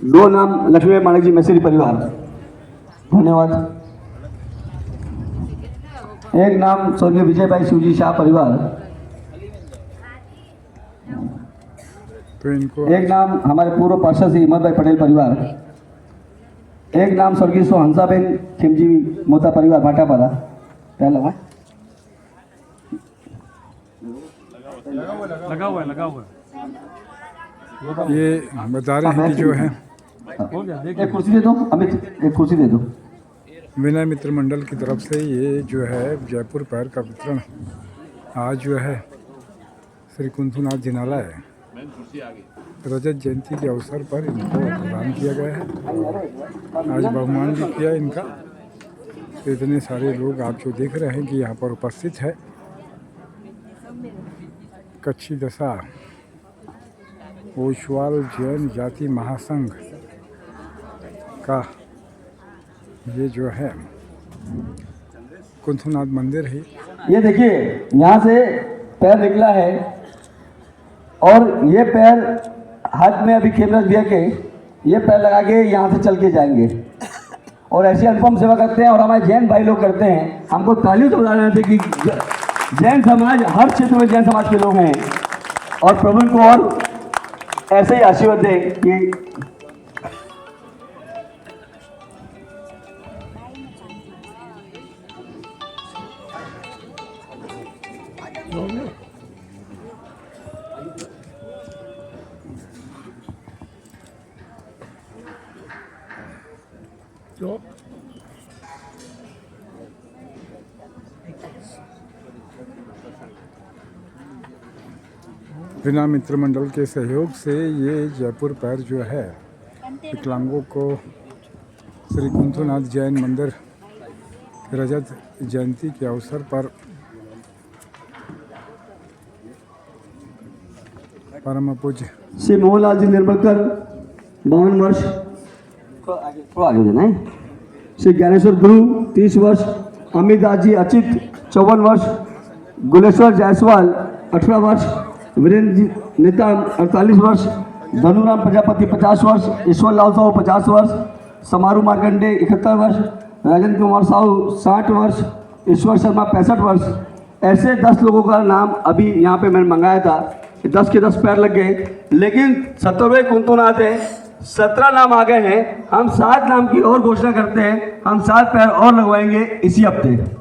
दो नाम लक्ष्मी माणिक जी मैसेरी परिवार, धन्यवाद। एक नाम स्वर्गीय विजय भाई शिवजी शाह परिवार, तो इनको एक नाम हमारे पूर्व पार्षद श्री हिम्मत भाई पटेल परिवार, एक नाम स्वर्गीय सो हंसाबेन खिमजी मोता परिवार भाटापारा। क्या लगा? लगा हुआ है। ये बता रहे हैं कि जो है एक कुर्सी दे दो अमित, एक कुर्सी दे दो। विनय मित्र मंडल की तरफ से ये जो है जयपुर पैर का वितरण आज जो है श्री कुंथुनाथ जिनालय रजत जयंती के अवसर पर इनको प्रदान किया गया है। आज बहुमान भी किया इनका। तो इतने सारे लोग आप जो देख रहे हैं कि यहाँ पर उपस्थित है। कच्छी दशा ओशवाल जैन जाति महासंघ का ये जो है कुंथुनाथ मंदिर है। ये देखिए यहाँ से पैर निकला है और ये पैर हाथ में अभी खेमराज भैया के ये पैर लगा के यहाँ से चल के जाएंगे और ऐसी अनुपम सेवा करते हैं। और हमारे जैन भाई लोग करते हैं। हमको तालियों से बता रहे थे कि जैन समाज हर क्षेत्र में जैन समाज के लोग हैं और प्रभु को और ऐसे ही आशीर्वाद दे कि विनय मित्र मंडल के सहयोग से ये जयपुर पैर जो है विकलांगों को श्री कुंथुनाथ जैन मंदिर रजत जयंती के अवसर पर परम पूज्य श्री मोहनलाल जी निर्मलकर 52 वर्ष, थोड़ा आगे देना है। श्री ज्ञानेश्वर गुरु 30 वर्ष, अमित दास जी अचित 54 वर्ष, गुलेश्वर जायसवाल 18 वर्ष, वीरेंद्र जी नितान 48 वर्ष, धनुराम प्रजापति 50 वर्ष, ईश्वर लाल साहू 50 वर्ष, समारू मार्कंडे 71 वर्ष, राजेंद्र कुमार साहू 60 वर्ष, ईश्वर शर्मा 65 वर्ष। ऐसे 10 लोगों का नाम अभी यहाँ पे मैंने मंगाया था। 10 के 10 पैर लग गए, लेकिन 17वें कुंथुनाथ है, 17 नाम आ गए हैं। हम 7 नाम की और घोषणा करते हैं। हम 7 पैर और लगवाएंगे इसी हफ्ते।